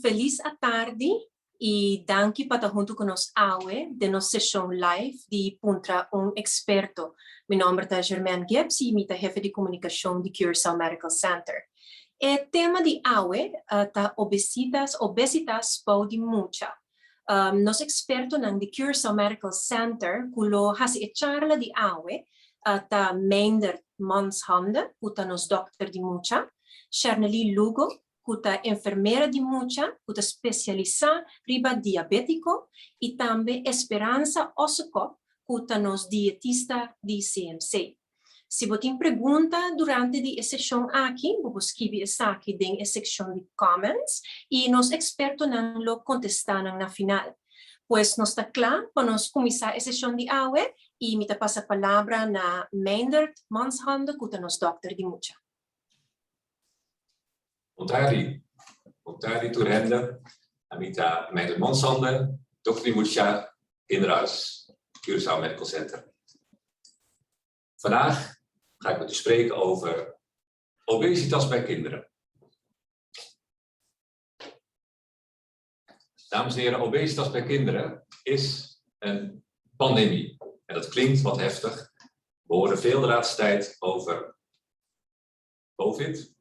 Feliz à tarde e danke para junto conosco de nossa sessão live de Puntra experto. Meu nome é Germaine Gibbs e eu sou chefe de comunicação de Curaçao Medical Center. O tema de hoje é obesitas pode mucha. Nosso experto de Curaçao Medical Center, kulo hasi charla de hoje, ta Meindert Manshande, kuta nos dokter de mucha, Charneli Lugo, kuta enfermeira de mucha, kuta especializada riba diabético, e também Esperança Osoko, kuta nos dietista de CMC. Se você tem pergunta durante a sessão aqui, vamos escrever aqui na seção de comments e nos expertos não lo contestar na final. Pues nos está claro para nós começar a sessão de hoje e me passa a palavra na Meindert Manshande, kuta nos dokter de mucha. Montari Toerende, Amita Meindert Manshande, dokter de mucha, kinderarts, Curaçao Medical Center. Vandaag ga ik met u spreken over obesitas bij kinderen. Dames en heren, obesitas bij kinderen is een pandemie. En dat klinkt wat heftig. We horen veel de laatste tijd over COVID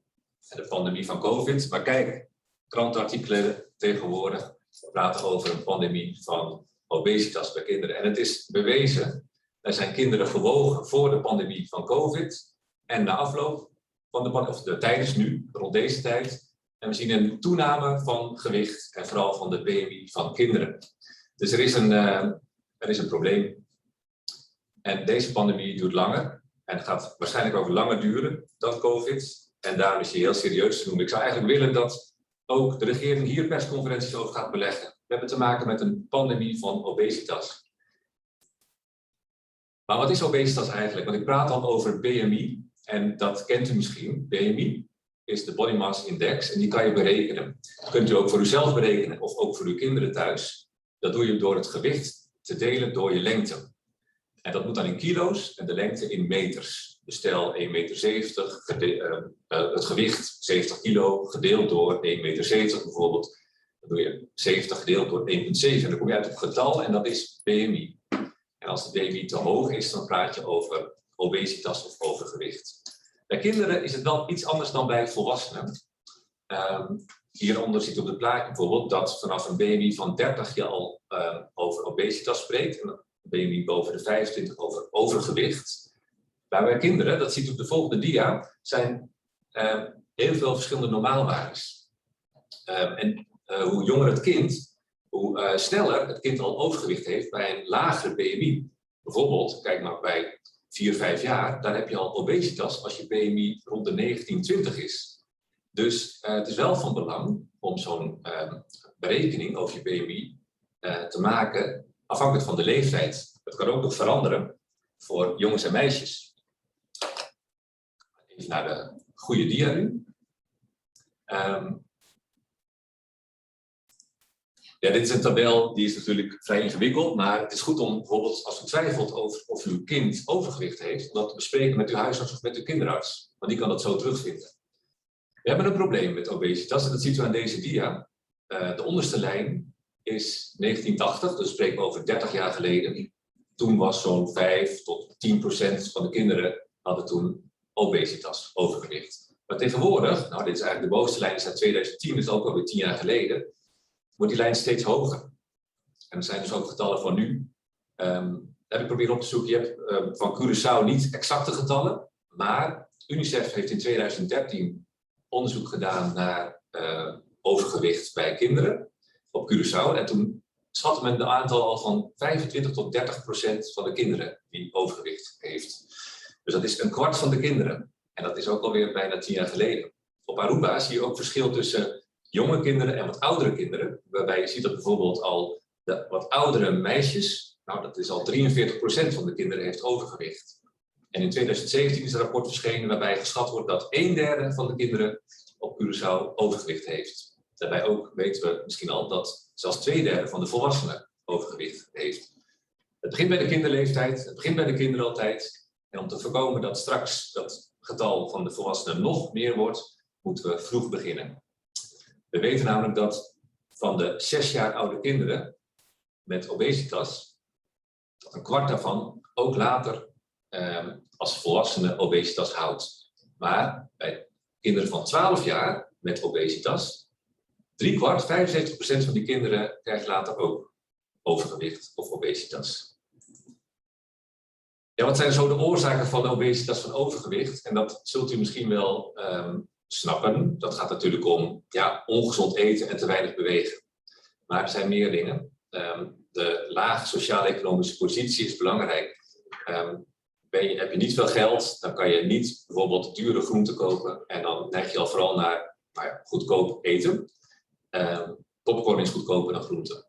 en de pandemie van COVID. Maar kijk, krantenartikelen tegenwoordig praten over een pandemie van obesitas bij kinderen. En het is bewezen, er zijn kinderen gewogen voor de pandemie van COVID en na afloop van de pandemie, of tijdens nu, rond deze tijd. En we zien een toename van gewicht en vooral van de BMI van kinderen. Dus er is een probleem. En deze pandemie duurt langer en gaat waarschijnlijk ook langer duren dan COVID. En daarom is hij heel serieus te noemen. Ik zou eigenlijk willen dat ook de regering hier persconferenties over gaat beleggen. We hebben te maken met een pandemie van obesitas. Maar wat is obesitas eigenlijk? Want ik praat dan over BMI en dat kent u misschien. BMI is de Body Mass Index en die kan je berekenen. Dat kunt u ook voor uzelf berekenen of ook voor uw kinderen thuis. Dat doe je door het gewicht te delen door je lengte. En dat moet dan in kilo's en de lengte in meters. Dus stel 1,70 meter, het gewicht 70 kilo gedeeld door 1,70 meter bijvoorbeeld. Dan doe je 70 gedeeld door 1,7 en dan kom je uit op een getal en dat is BMI. En als de BMI te hoog is, dan praat je over obesitas of overgewicht. Bij kinderen is het wel iets anders dan bij volwassenen. Hieronder ziet u op het plaatje bijvoorbeeld dat vanaf een BMI van 30 je al over obesitas spreekt. En een BMI boven de 25 over overgewicht. Maar bij kinderen, dat ziet u op de volgende dia, zijn heel veel verschillende normaalwaardes. Hoe jonger het kind, hoe sneller het kind al overgewicht heeft bij een lagere BMI. Bijvoorbeeld, kijk maar bij 4, 5 jaar, daar heb je al obesitas als je BMI rond de 19, 20 is. Dus het is wel van belang om zo'n berekening over je BMI te maken afhankelijk van de leeftijd. Het kan ook nog veranderen voor jongens en meisjes. Even naar de goede dia nu. Ja, dit is een tabel, die is natuurlijk vrij ingewikkeld, maar het is goed om bijvoorbeeld als u twijfelt over of uw kind overgewicht heeft, om dat te bespreken met uw huisarts of met uw kinderarts, want die kan dat zo terugvinden. We hebben een probleem met obesitas en dat ziet u aan deze dia. De onderste lijn is 1980, dus spreken we over 30 jaar geleden. Toen was zo'n 5 tot 10% van de kinderen hadden toen obesitas, overgewicht. Maar tegenwoordig, nou dit is eigenlijk de bovenste lijn, is uit 2010, dus ook alweer 10 jaar geleden, wordt die lijn steeds hoger. En er zijn dus ook getallen van nu. Heb ik proberen op te zoeken. Je hebt van Curaçao niet exacte getallen, maar UNICEF heeft in 2013 onderzoek gedaan naar overgewicht bij kinderen op Curaçao. En toen schatte men de aantal al van 25 tot 30% van de kinderen die overgewicht heeft. Dus dat is een kwart van de kinderen. En dat is ook alweer bijna 10 jaar geleden. Op Aruba zie je ook verschil tussen jonge kinderen en wat oudere kinderen. Waarbij je ziet dat bijvoorbeeld al de wat oudere meisjes, nou dat is al 43% van de kinderen heeft overgewicht. En in 2017 is een rapport verschenen waarbij geschat wordt dat 1/3 van de kinderen op Curaçao overgewicht heeft. Daarbij ook weten we misschien al dat zelfs 2/3 van de volwassenen overgewicht heeft. Het begint bij de kinderleeftijd, het begint bij de kinderen altijd. En om te voorkomen dat straks dat getal van de volwassenen nog meer wordt, moeten we vroeg beginnen. We weten namelijk dat van de 6 jaar oude kinderen met obesitas, dat een kwart daarvan ook later als volwassene obesitas houdt. Maar bij kinderen van 12 jaar met obesitas, 3/4, 75% van die kinderen krijgt later ook overgewicht of obesitas. Ja, wat zijn zo de oorzaken van obesitas, van overgewicht? En dat zult u misschien wel snappen. Dat gaat natuurlijk om ongezond eten en te weinig bewegen. Maar er zijn meer dingen. De lage sociaal-economische positie is belangrijk. Heb je niet veel geld, dan kan je niet bijvoorbeeld dure groenten kopen. En dan neig je al vooral naar goedkoop eten. Popcorn is goedkoper dan groenten.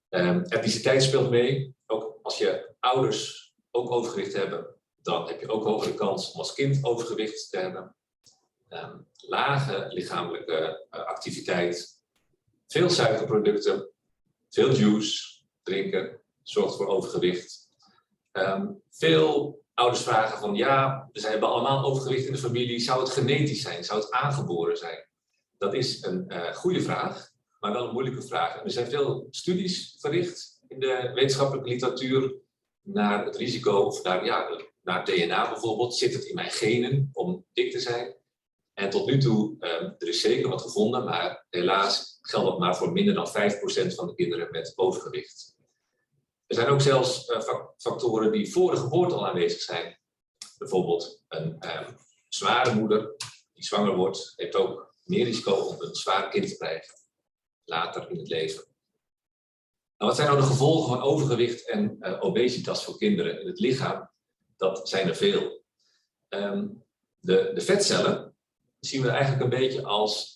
Etniciteit speelt mee. Ook als je ouders ook overgewicht hebben, dan heb je ook hogere kans om als kind overgewicht te hebben. Lage lichamelijke activiteit, veel suikerproducten, veel juice drinken, zorgt voor overgewicht. Veel ouders vragen van we hebben allemaal overgewicht in de familie, zou het genetisch zijn, zou het aangeboren zijn? Dat is een goede vraag, maar wel een moeilijke vraag. En er zijn veel studies verricht in de wetenschappelijke literatuur naar het risico, of naar DNA bijvoorbeeld. Zit het in mijn genen om dik te zijn? En tot nu toe, er is zeker wat gevonden, maar helaas geldt dat maar voor minder dan 5% van de kinderen met overgewicht. Er zijn ook zelfs factoren die voor de geboorte al aanwezig zijn. Bijvoorbeeld een zware moeder die zwanger wordt, heeft ook meer risico om een zwaar kind te krijgen later in het leven. Nou, wat zijn nou de gevolgen van overgewicht en obesitas voor kinderen in het lichaam? Dat zijn er veel. De vetcellen zien we eigenlijk een beetje als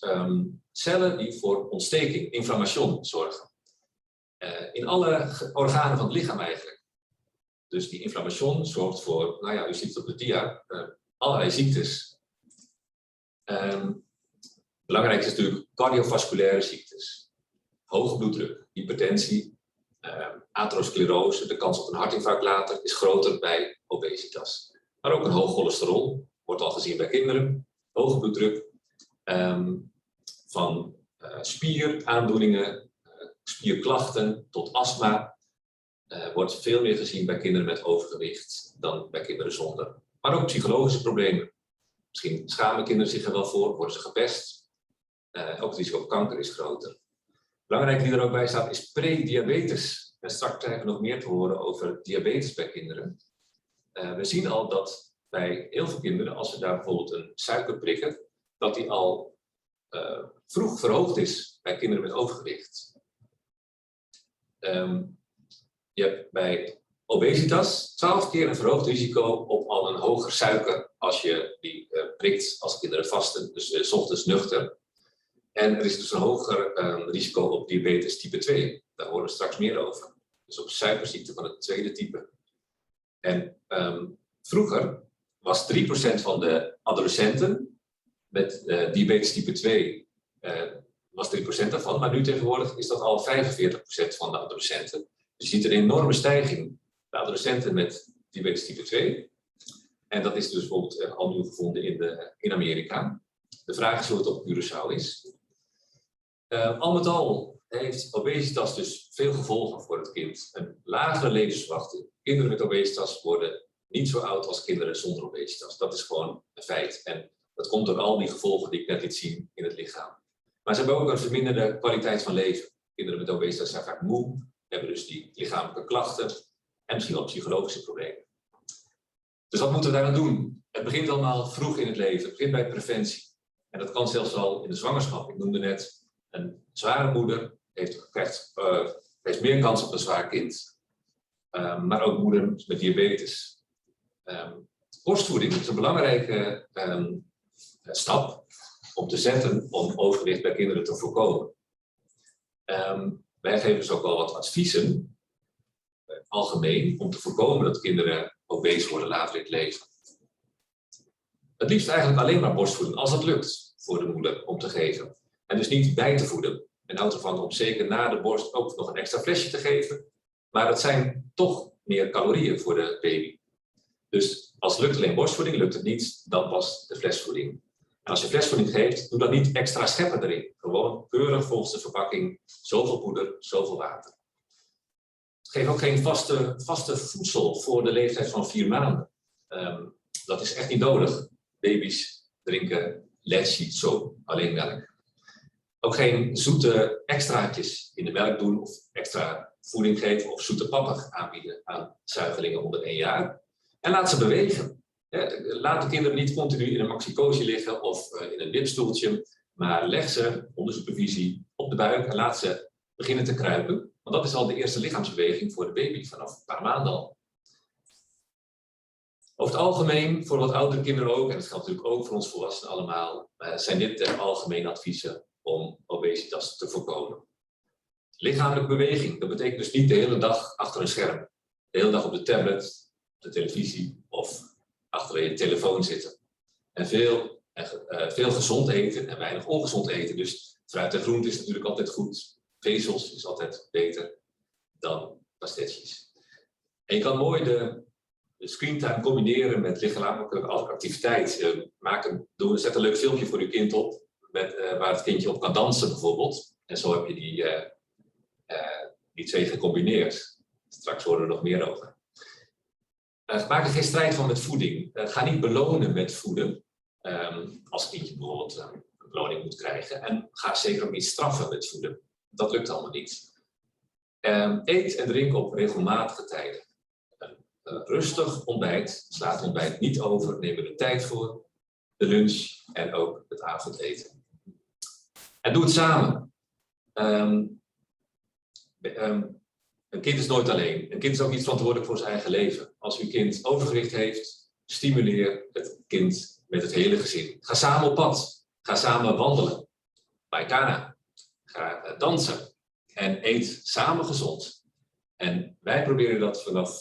cellen die voor ontsteking, inflammation zorgen. In alle organen van het lichaam eigenlijk. Dus die inflammation zorgt voor, u ziet het op de dia, allerlei ziektes. Belangrijk is natuurlijk cardiovasculaire ziektes. Hoge bloeddruk, hypertensie, atherosclerose, de kans op een hartinfarct later is groter bij obesitas. Maar ook een hoog cholesterol, wordt al gezien bij kinderen. Hoge bloeddruk, van spieraandoeningen, spierklachten tot astma, wordt veel meer gezien bij kinderen met overgewicht dan bij kinderen zonder. Maar ook psychologische problemen. Misschien schamen kinderen zich er wel voor, worden ze gepest. Ook het risico op kanker is groter. Belangrijk die er ook bij staat is prediabetes. En straks krijgen we nog meer te horen over diabetes bij kinderen. We zien al dat bij heel veel kinderen, als we daar bijvoorbeeld een suiker prikken, dat die al vroeg verhoogd is bij kinderen met overgewicht. Je hebt bij obesitas 12 keer een verhoogd risico op al een hoger suiker als je die prikt als kinderen vasten, dus 's ochtends nuchter. En er is dus een hoger risico op diabetes type 2. Daar horen we straks meer over. Dus op suikerziekte van het tweede type. En vroeger was 3% van de adolescenten met diabetes type 2 was 3% daarvan. Maar nu tegenwoordig is dat al 45% van de adolescenten. Dus je ziet een enorme stijging bij adolescenten met diabetes type 2. En dat is dus bijvoorbeeld al nieuw gevonden in Amerika. De vraag is hoe het op Curaçao is. Al met al heeft obesitas dus veel gevolgen voor het kind. Een lagere levensverwachting. Kinderen met obesitas worden niet zo oud als kinderen zonder obesitas. Dat is gewoon een feit. En dat komt door al die gevolgen die ik net liet zien in het lichaam. Maar ze hebben ook een verminderde kwaliteit van leven. Kinderen met obesitas zijn vaak moe, hebben dus die lichamelijke klachten en misschien wel psychologische problemen. Dus wat moeten we daar aan doen? Het begint allemaal vroeg in het leven. Het begint bij preventie. En dat kan zelfs al in de zwangerschap. Ik noemde net, een zware moeder heeft meer kans op een zwaar kind. Maar ook moeder met diabetes. Borstvoeding is een belangrijke stap om te zetten om overgewicht bij kinderen te voorkomen. Wij geven dus ook al wat adviezen, algemeen, om te voorkomen dat kinderen obese worden later in het leven. Het liefst eigenlijk alleen maar borstvoeding, als het lukt voor de moeder om te geven. En dus niet bij te voeden. En houdt ervan om zeker na de borst ook nog een extra flesje te geven. Maar dat zijn toch meer calorieën voor de baby. Dus als het lukt alleen borstvoeding, lukt het niet, dan pas de flesvoeding. En als je flesvoeding geeft, doe dan niet extra scheppen erin. Gewoon keurig volgens de verpakking, zoveel poeder, zoveel water. Geef ook geen vaste voedsel voor de leeftijd van 4 maanden. Dat is echt niet nodig. Baby's drinken leche, alleen melk. Ook geen zoete extraatjes in de melk doen of extra voeding geven of zoete pappen aanbieden aan zuigelingen onder 1 jaar. En laat ze bewegen. Laat de kinderen niet continu in een maxicoosje liggen of in een wipstoeltje, maar leg ze onder supervisie op de buik en laat ze beginnen te kruipen. Want dat is al de eerste lichaamsbeweging voor de baby vanaf een paar maanden al. Over het algemeen, voor wat oudere kinderen ook, en dat geldt natuurlijk ook voor ons volwassenen allemaal, zijn dit de algemene adviezen om obesitas te voorkomen. Lichamelijke beweging, dat betekent dus niet de hele dag achter een scherm. De hele dag op de tablet, de televisie of achter je telefoon zitten. En veel gezond eten en weinig ongezond eten. Dus fruit en groente is natuurlijk altijd goed. Vezels is altijd beter dan pastetjes. En je kan mooi de screentime combineren met lichamelijke activiteit. Zet een leuk filmpje voor je kind op, waar het kindje op kan dansen bijvoorbeeld. En zo heb je die 2 gecombineerd. Straks horen we er nog meer over. Maak er geen strijd van met voeding. Ga niet belonen met voeden. Als het kindje bijvoorbeeld een beloning moet krijgen. En ga zeker ook niet straffen met voeden. Dat lukt allemaal niet. Eet en drink op regelmatige tijden. Rustig ontbijt, sla het ontbijt niet over, neem er de tijd voor. De lunch en ook het avondeten. En doe het samen. Een kind is nooit alleen. Een kind is ook niet verantwoordelijk voor zijn eigen leven. Als uw kind overgewicht heeft, stimuleer het kind met het hele gezin. Ga samen op pad. Ga samen wandelen. Baikana. Ga dansen. En eet samen gezond. En wij proberen dat vanaf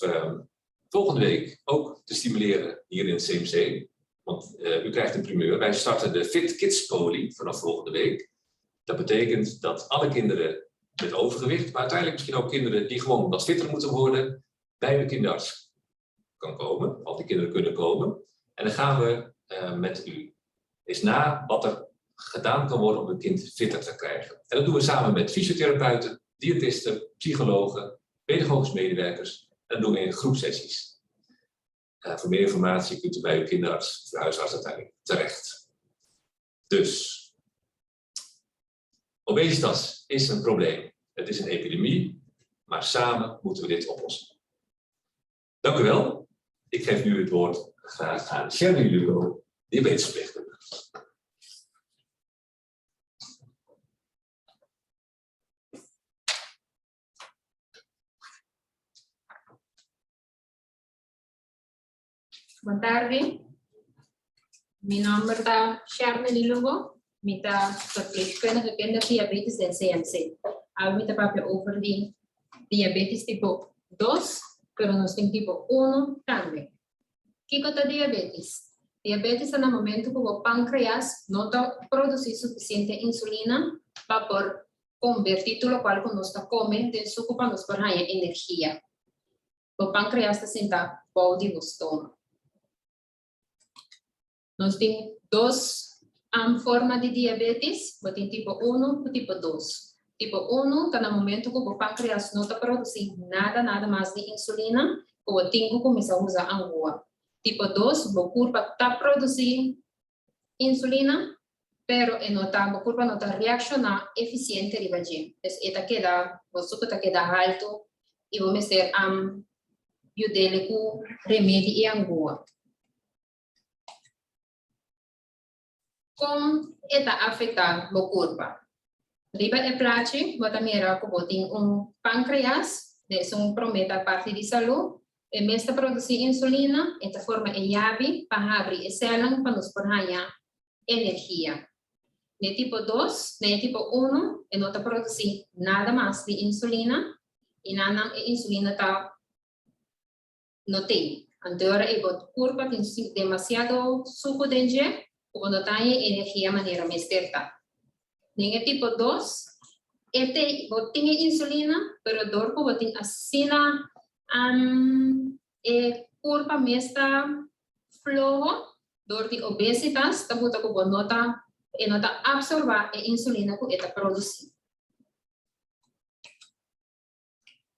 volgende week ook te stimuleren hier in het CMC. Want u krijgt een primeur. Wij starten de Fit Kids Poli vanaf volgende week. Dat betekent dat alle kinderen met overgewicht, maar uiteindelijk misschien ook kinderen die gewoon wat fitter moeten worden, bij de kinderarts kan komen. Al die kinderen kunnen komen. En dan gaan we met u eens na wat er gedaan kan worden om een kind fitter te krijgen. En dat doen we samen met fysiotherapeuten, diëtisten, psychologen, pedagogisch medewerkers. En dat doen we in groepsessies. Voor meer informatie kunt u bij uw kinderarts of de huisarts uiteindelijk terecht. Dus, obesitas is een probleem. Het is een epidemie, maar samen moeten we dit oplossen. Dank u wel. Ik geef nu het woord graag aan Sherry Lugo, diabetesverpleegkundige. Boa tarde. Mi nombre es Sherry Lugo. Ik ben verpleegkundige kinderdiabetes in CMC. Hablo met de over de diabetes type 2, pero no tem tipo 1 também. ¿Qué es diabetes? Diabetes es el momento que el páncreas no produce suficiente insulina para convertir lo cual nos come de su para nos dar energía. El páncreas está sentado body do estômago. Nós temos 2 formas de diabetes, tem tipo 1 e tipo 2. Tipo 1 está no momento que o pâncreas não está produzindo nada mais de insulina, que o tingo começa a usar água. Tipo 2, o corpo está produzindo insulina, pero o corpo não está reaccionando eficiente de vagina. Então, o suco está alto e vamos ter com remédio e água. Como está afetando o corpo? Riba e plaatje, wat mira com pâncreas, isso promete a parte de saúde, e mesmo produzir insulina, esta forma é chave para abrir células para nos fornecer energia. No tipo 2, no tipo 1, não está produzindo nada mais de insulina, e a insulina está não tem. Então, o corpo tem demasiado suco dentro, quando tem energia de maneira mais certa. No tipo 2, tem insulina, pero o corpo tem assim, o corpo está flojo, Door die obesitas, tabuta ko nota absorba e insulina ko eta produzir.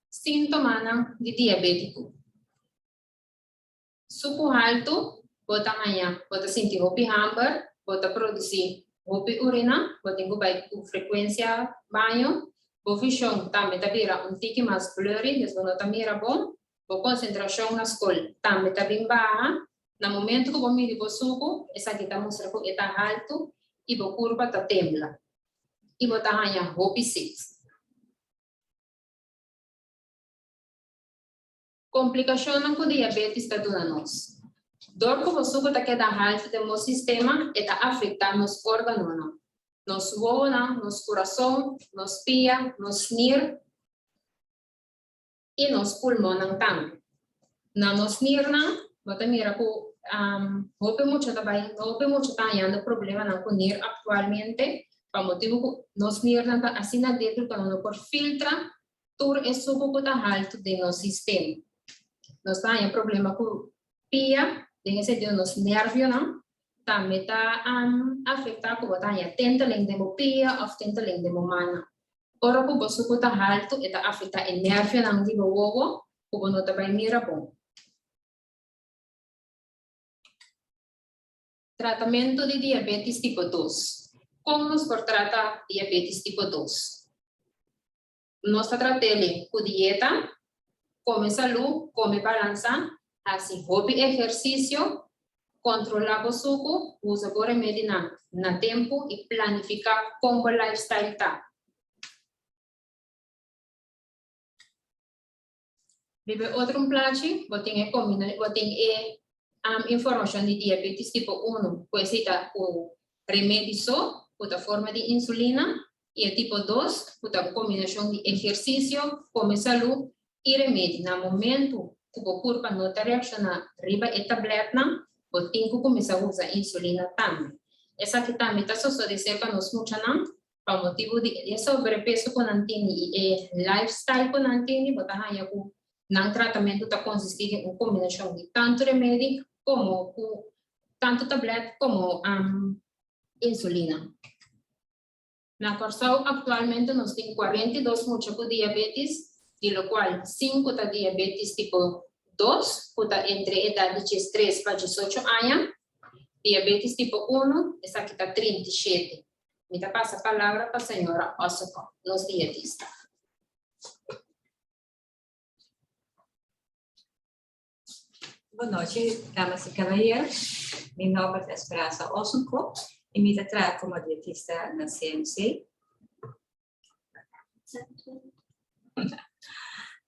Sintoma ng diabético. Suco alto, bota manhã, bota sentir hopi hambar, bota produzir hopi urina, bota engubay com frequência banho, bo visão também tá vira tique mais blurry, desde tá mira bom, bo concentração na escola também tá bem baixa. No momento que você mira o suco, essa aqui está mostrando que está alto e a curva está tembla. E você está ganhando hopi 6. Complicação com diabetes está dando nós. Dor que o suco está quedando alto do nosso sistema está afetando nos órgãos, nos vôna, nos coração, nos pia, nos nir e nos pulmões também. Na nos nir, você mira que hope mucho tayando problema na kunir actualmente pa motivo ko nos nirna ta asina dentro kano por filtra tur esuko ko ta alto de no sistema nos tanya problema ko pia de ese de nos nervio na ta meta afecta ko tanya tentaleng de mo pia of tentaleng de mo mana ora ko bosuko ta alto eta afecta el nervio na di bobo ko no ta bay mira bom. Tratamento de diabetes tipo 2. Como nos trata diabetes tipo 2? Nós tratamos com dieta, come salud, come balança, assim, hobby exercício, controlar o suco, usa o remédio na tempo e planificar como o lifestyle está. Vive outro plate, botem informação de diabetes tipo 1, pues está o remédio só, outra forma de insulina, e tipo 2, outra combinação de exercício, come saúde e remédio. No momento que o corpo não está reaccionando riba e tableta, o tem que começar a usar insulina também. Essa aqui também está só dizer para nós muito não, para motivo de sobrepeso que não tem e lifestyle que não tem, botar aí o tratamento está consistindo em combinação de tanto remédio como tanto tableta como insulina. Na Corsau actualmente nós temos 42 muchos com diabetes, de lo cual 5 está diabetes tipo 2, está entre edad de 3 para 18 anos, diabetes tipo 1, essa aqui está 37. Me passa a palavra para a senhora Osaka, nos dietistas. Boa noite, damas e cavalheiros. Meu nome é Esperança Ossenko e me trabalho como dietista na CMC.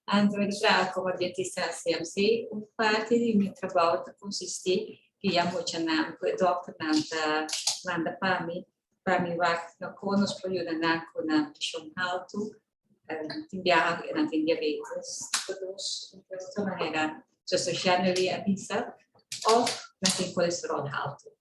Antes de trabalhar como dietista na CMC, parte de meu trabalho consiste em que muito na o doutor manda para mim vai na conos por ajudar com na pressão alta, tem diabetes, todos de esta maneira socialmente avisa ou não tem colesterol alto.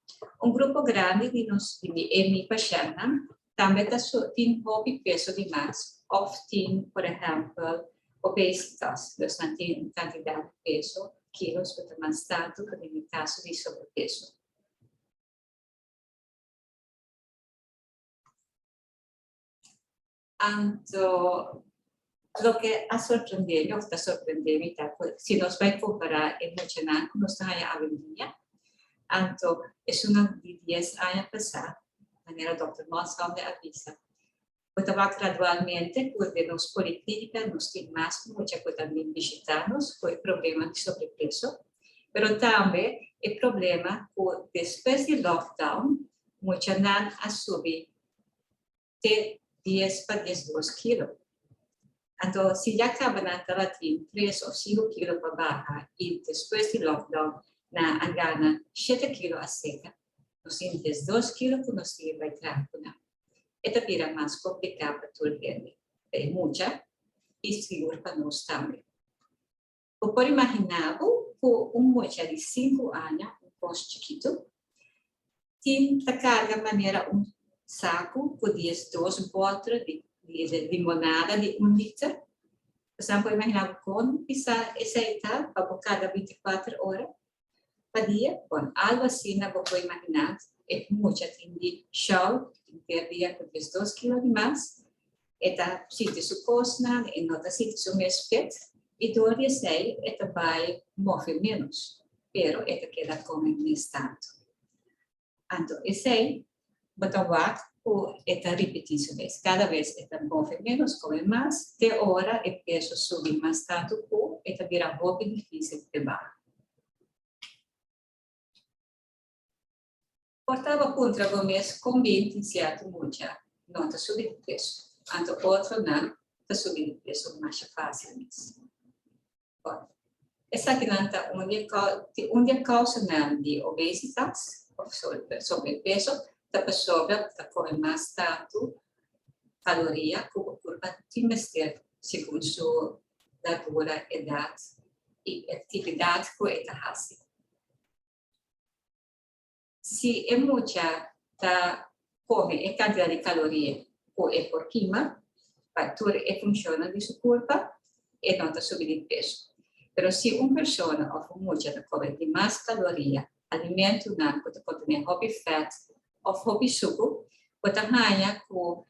Grupo grande de nós de pacientes também tem peso demais, ou tem, por exemplo, obesitas, então tem quantidade de peso, quilos, que também está no caso de sobrepeso. Então, lo que ha sorprendido, está sorprendiendo, si nos va a comparar emocional con nuestra avenida, entonces es una de 10 años pasada, de manera doctor Moscou de avisa. Pues va gradualmente, porque nos política, nos tiene más, mucha que también visitarnos, con el problema de sobrepeso, pero también el problema que después del lockdown, mucha nan ha subido de 10 para 12 kilos. Entonces, si ya acaban de entrar 3 o 5 kilos para bajar y después del lockdown, han ganado 7 kilos a seca, nos tienen 2 kilos que nos tienen que entrar. Esta es más complicada para todo el mundo. Hay mucha y seguro para nosotros también. O por imaginar un muchacho de 5 años, un poco chiquito, tiene que cargar de manera un saco con 2 botas de limonada de 1 litro. Você pode imaginar como essa etapa para cada 24 horas. dia, con algo así, no puedo imaginar, es mucha, tiene show, per dia con 2 kilos más, eta sitio su cosna, en nota sitio su mespet, y todo día sei, eta vai move menos, pero eta queda como en estado. Anto, sei, botawak, o eta repetição vez, cada vez eta move menos, come mais, de hora e peso subir mais tanto, o eta vira roupa difícil de barra. Portava contra gomes com 20 certo mucha, não está subindo de peso. Anto outro não está subindo de peso mais facilmente. Essa aqui não está onde causa não de obesidade ou sobrepeso, a pessoa está comendo mais tanto caloria como curva trimestral, segundo sua dura idade e atividade que está fazendo. Se é muita, tá come a quantidade de caloria ou é por queima, vai tudo funciona de sua curva e não está subindo de peso. Mas se uma pessoa ou muita come de mais caloria, alimento não, que contém hobby fat ou hobby suco, pode ganhar com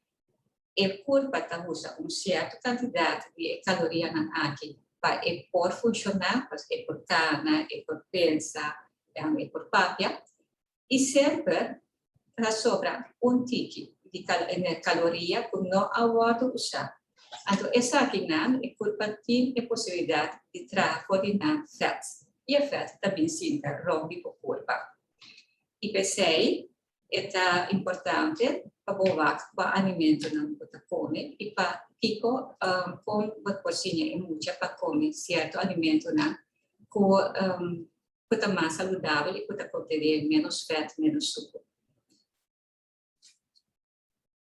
a curva tá usa certa quantidade de caloria na aqui para por funcionar, porque é por carne, é por pensar, é por papia. E sempre sobra tique de caloria que não aguardo usar. Então, essa aqui não é culpa de a possibilidade de coordenar fat. E a fat também se rompe por culpa. E pensei, é importante para bovar para alimento não pode comer e para pico com a cozinha é muita para comer certo alimento não com puta mais saudável e puta conter menos fat, menos suco.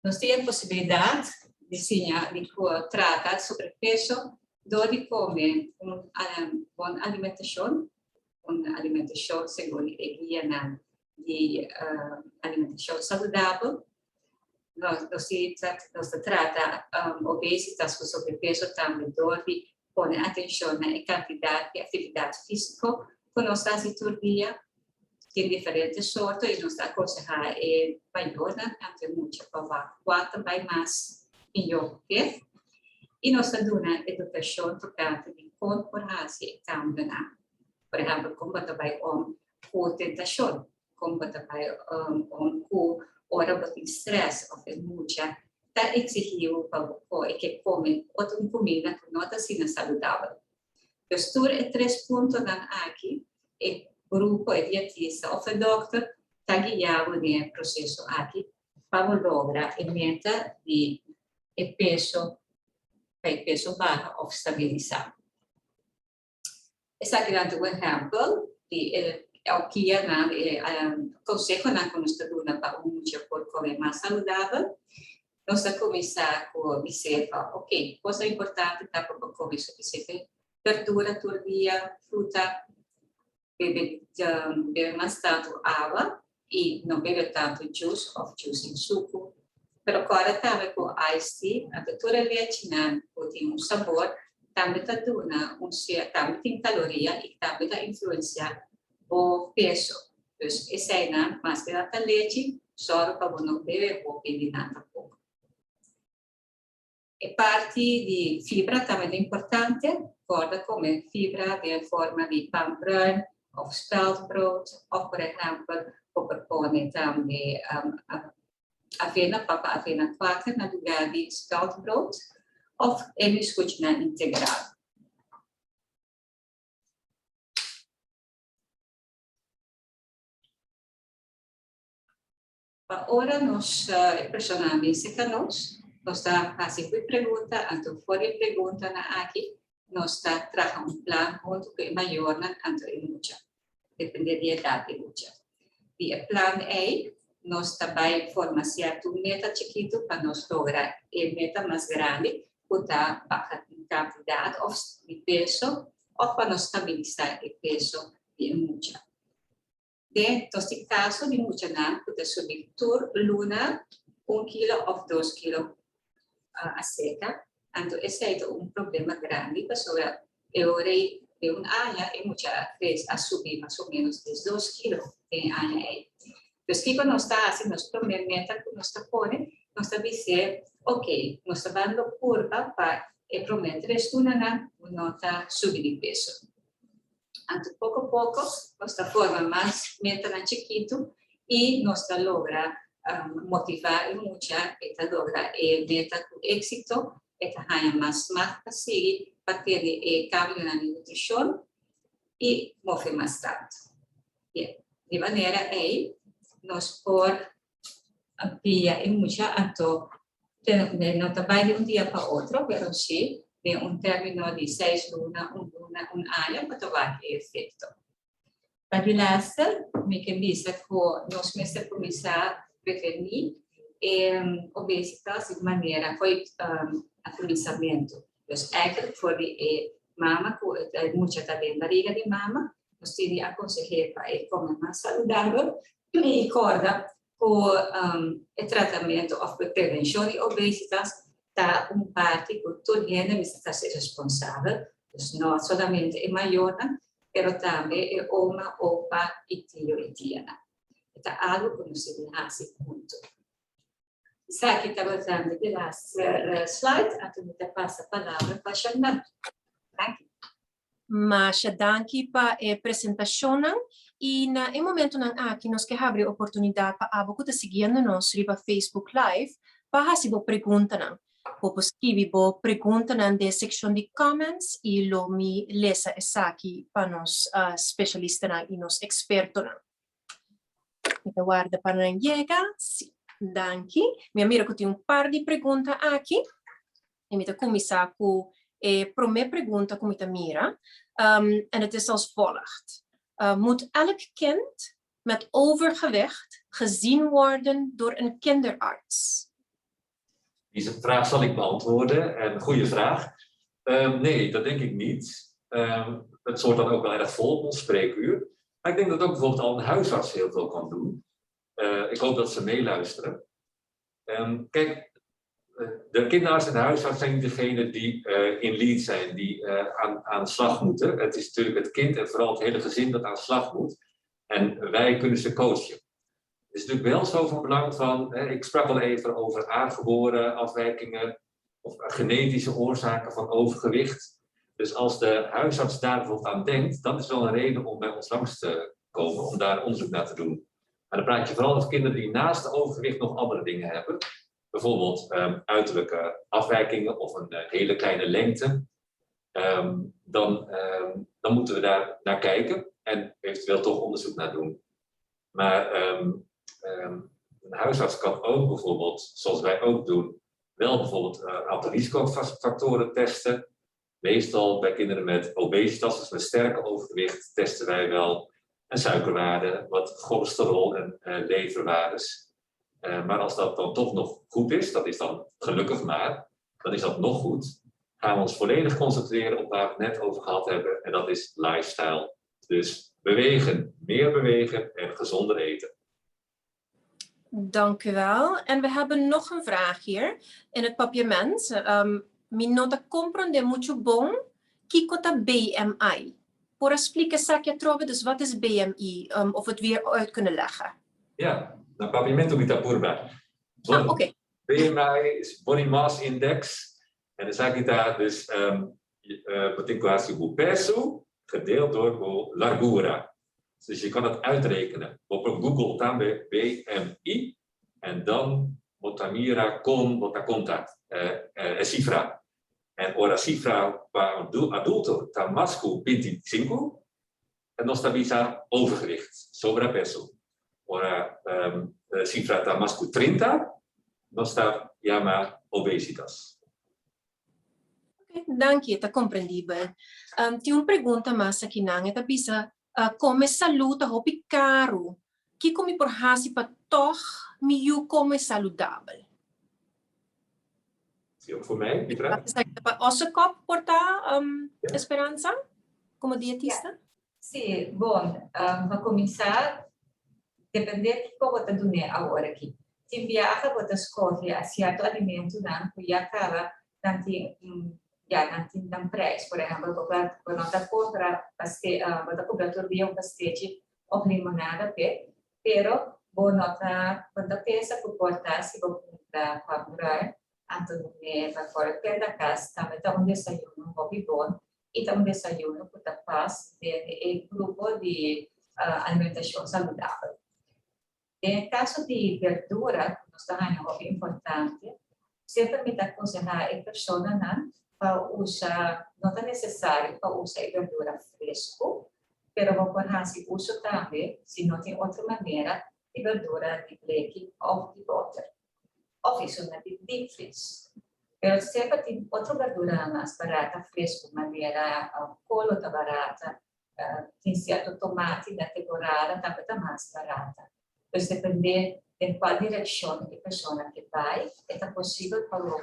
Nós temos a possibilidade de tratar sobrepeso, de comer uma boa alimentação segundo a guia de alimentação saudável. Nós tratamos obesidade com sobrepeso também, de pôr atenção na quantidade de atividade física. Nós estamos todo dia, tem diferentes sortes e nós aconselhamos maior, entre muita para quatro vai mais melhor que e nós damos educação tocante de corporância também. Por exemplo, como vai com tentação, como vai com hora de estresse ou muita, está exigindo para que come outra comida que não está sendo saudável. Postura é 3 pontos aqui, e grupo é dietista ou doctor está guiando no processo aqui para lograr a meta de peso baixo ou estabilizar. Essa aqui é um exemplo de o que consegue que nós estamos para por comer mais saudável. Nós vamos começar com dizer, ok, coisa importante está para comer suficiente verdura todo dia, fruta, beber mais tanto água e não beber tanto juice ou juice em suco. Mas agora também com iced tea, a toda leite tem um sabor, também está dando também tem caloria e também está influenciar o peso. Então, esse aí não, mas que leite, só para não beber ou beber nada pouco. E parte de fibra também é importante, corda como fibra de forma de pão bruin ou speldbrood, ou por exemplo, propõe também avena, papa avena quaker na lugar de speldbrood, ou biscoito integral. Agora nós personalmente nós está fazendo pergunta, então fora pergunta na aqui, nós está trazendo plano junto com maior na canto em mucha, depende da idade de mucha. E o plano A, nós também forma certo meta chiquito para nós lograr a meta mais grande, botar baixa quantidade de peso, ou para nós estabilizar o peso de mucha. Neste caso de mucha não, pode subir tur luna 1 kilo ou 2 kilo a seca, então esse é problema grande, pessoal. Eu de un año y muchas veces a subir más o menos de 2 kilos en año. Entonces, ¿qué nos está haciendo? Nuestra meta que nos pone, nos dice, ok, nos está dando curva para prometer esto una nota subir de peso. Entonces, poco a poco, nos forma más meta chiquito y nos logra motivar mucho, esta logra meta con éxito, esta haya más sigue para tener cambio en la nutrición y mover más tanto. Bien, de manera ahí, nos por ampliar mucho, no trabaja de un día para otro, pero sí de un término de 6 lunas, un año, para trabajar el efecto. Para el laatste, me que dice que nos meeste começar a prevenir obesitas de maneira foi acolhimento. Dus eigenlijk voor de mama, que muita também barriga de mama, nós temos aconselhar para comer mais saudável e corda com o tratamento ou prevenção de obesitas está parte que todo mundo está ser responsável. Dus não somente é maior, pero também é uma, opa e tio e tia. Está algo que nos deve fazer junto. Quizá que estava usando de las slide, então me passa a palavra para Xandão. Masha, danke para a apresentação. E no momento que nós queremos abrir a oportunidade para a que seguindo nos riba Facebook Live, para fazer uma pergunta. Popo escrever uma pergunta na seção de comments e lo me lesa essa aqui para nos especialistas e nos expertos. Então, guarda para não chegar. Sim. Danke. Minha mira que tem par de perguntas aqui. E me começar com a primeira pergunta que me mira. En het is als volgt. Moet elk kind met overgewicht gezien worden door een kinderarts? Deze vraag zal ik beantwoorden. Een goede vraag. Nee, dat denk ik niet. Het soort dan ook wel erg vol op ons spreekuur. Maar ik denk dat ook bijvoorbeeld al een huisarts heel veel kan doen. Ik hoop dat ze meeluisteren. Kijk, de kinderarts en de huisarts zijn niet degene die in lead zijn, die aan de slag moeten. Het is natuurlijk het kind en vooral het hele gezin dat aan de slag moet. En wij kunnen ze coachen. Het is natuurlijk wel zo van belang van, ik sprak al even over aangeboren afwijkingen of genetische oorzaken van overgewicht. Dus als de huisarts daar bijvoorbeeld aan denkt, dan is wel een reden om bij ons langs te komen, om daar onderzoek naar te doen. Maar dan praat je vooral over kinderen die naast de overgewicht nog andere dingen hebben. Bijvoorbeeld uiterlijke afwijkingen of een hele kleine lengte. Dan moeten we daar naar kijken en eventueel toch onderzoek naar doen. Maar een huisarts kan ook bijvoorbeeld, zoals wij ook doen, wel bijvoorbeeld een aantal risicofactoren testen. Meestal bij kinderen met obesitas, dus met sterke overgewicht, testen wij wel een suikerwaarde, wat cholesterol en leverwaardes. Maar als dat dan toch nog goed is, dat is dan gelukkig maar, dan is dat nog goed. Gaan we ons volledig concentreren op waar we het net over gehad hebben, en dat is lifestyle. Dus bewegen, meer bewegen en gezonder eten. Dank u wel. En we hebben nog een vraag hier in het papierment. Mi nota comprende muito bom kiko ta BMI. Voor explicar saque trove, dus wat is BMI? Of we het weer uit kunnen leggen. Ja, na papimento Itapurba. Oké. BMI is Body Mass Index. En dan zeg ik daar dus wat ik was o peso gedeeld door largura. Dus je kan het uitrekenen. Op Google staan we BMI en dan botamira con botaconta cifra. En ora cifra para adulto está masco 25 en nos está overgewicht, sobrepeso. Ora cifra está masco 30, nos está llama obesitas. Okay, dank je, está compreendível. Tem uma pergunta mais aqui na eta bisa come saluta hopi caro. Que come por hasi pa toch miu come saludável. Zie je ook voor mij, die vraag? Ossekop porta Esperança como dietista? Sim, bom, para começar, depende de como você está agora aqui. Se viaja, você escolhe certo alimento, que já acaba, tanto natin ng prijs. Por ejemplo, quando está contra o pastéis ou limonada, pero bonota quando pensa que portar se vou comprar comprar então para fora da casa também tá desayuno hobby bom e tá desayuno que tá faz de grupo de alimentação saudável. Em caso de verdura, nós temos um hobby importante, sempre me aconselhar a pessoa para usar, não é necessário para usar verdura fresco, pero vou pôr se uso também, se não tem outra maneira, de verdura de bleque ou de butter. Of isso na de deep freeze. Pero sempre tem outra verdura mais barata, fresco, maneira, colo está barata, tem certo tomate na temporada, também está mais barata. Então, depende de qual direção a pessoa que vai, é possível para o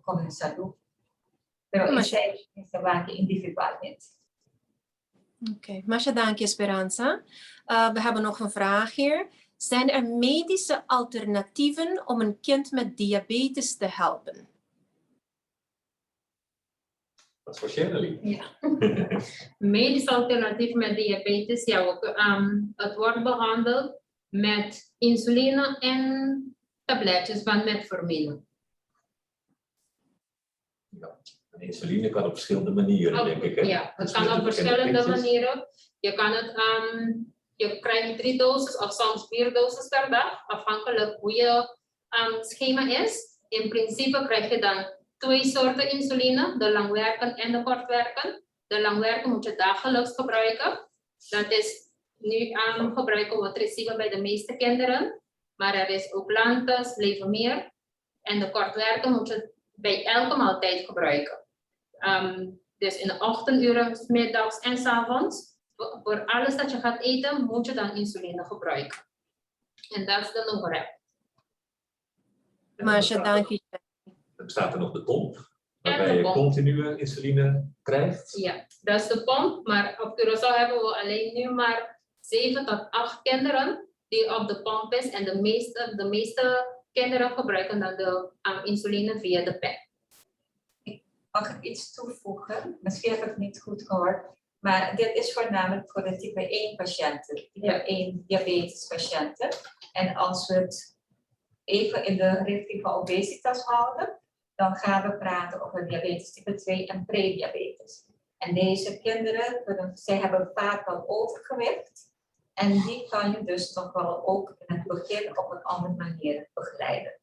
começar. Pero isso é individualmente. Oké, Masha, dank je, Esperanza. We hebben nog een vraag hier. Zijn er medische alternatieven om een kind met diabetes te helpen? Dat is voor Shirley. Ja. Medisch alternatief met diabetes, ja, het wordt behandeld met insuline en tabletjes van metformine. Ja. Insuline kan op verschillende manieren, denk ik. Hè? Ja, het kan op verschillende manieren. Je kan het, je krijgt 3 doses of soms 4 doses per dag, afhankelijk hoe je schema is. In principe krijg je dan 2 soorten insuline, de langwerken en de kortwerken. De langwerken moet je dagelijks gebruiken. Dat is nu gebruiken we Tresiba bij de meeste kinderen, maar er is ook Lantus, Levemir. En de kortwerken moet je bij elke maaltijd gebruiken. Dus in de ochtenduren, 's middags en 's avonds. Voor alles dat je gaat eten, moet je dan insuline gebruiken. En dat is de Novorep. Masha, dank je. Dan bestaat er nog de pomp, waarbij je continue insuline krijgt. Ja, dat is de pomp, maar op Curaçao hebben we alleen nu maar 7 tot 8 kinderen die op de pomp is. En de meeste kinderen gebruiken dan de insuline via de pen. Mag ik iets toevoegen? Misschien heb ik het niet goed gehoord. Maar dit is voornamelijk voor de type 1 patiënten, type 1 diabetes patiënten. En als we het even in de richting van obesitas houden, dan gaan we praten over diabetes type 2 en prediabetes. En deze kinderen, zij hebben vaak wel overgewicht. En die kan je dus toch wel ook in het begin op een andere manier begeleiden.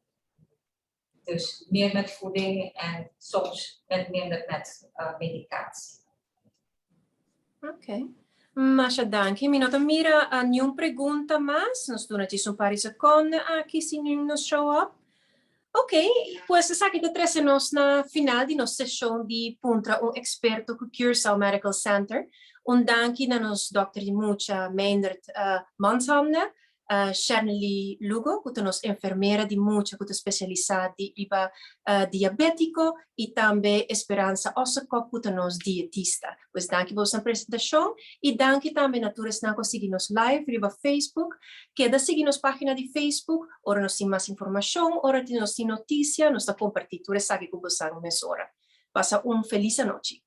Dus meer met voeding en soms minder met medicatie. Ok. Masha, dank je. Minota mira nenhuma pergunta mais. Nós durante um par de segundos aqui se nos show up. Ok, pues essa aqui te nós na final de nossa sessão de puntra experto com Curaçao Medical Center. Dank na nos Dr. Mucha Meindert Manshamne, Shirley Lugo, que nos enfermeira de Mucha, que especializada em diabético, e também Esperanza Osakop, que nos dietista. Pues dank por sua apresentação e dank também na todos que seguem nos live via Facebook, que seguir nos página de Facebook, ora nos tem mais informação, ora nos tem notícia, nos está compartilhando essa que você mesora. Passa feliz noite.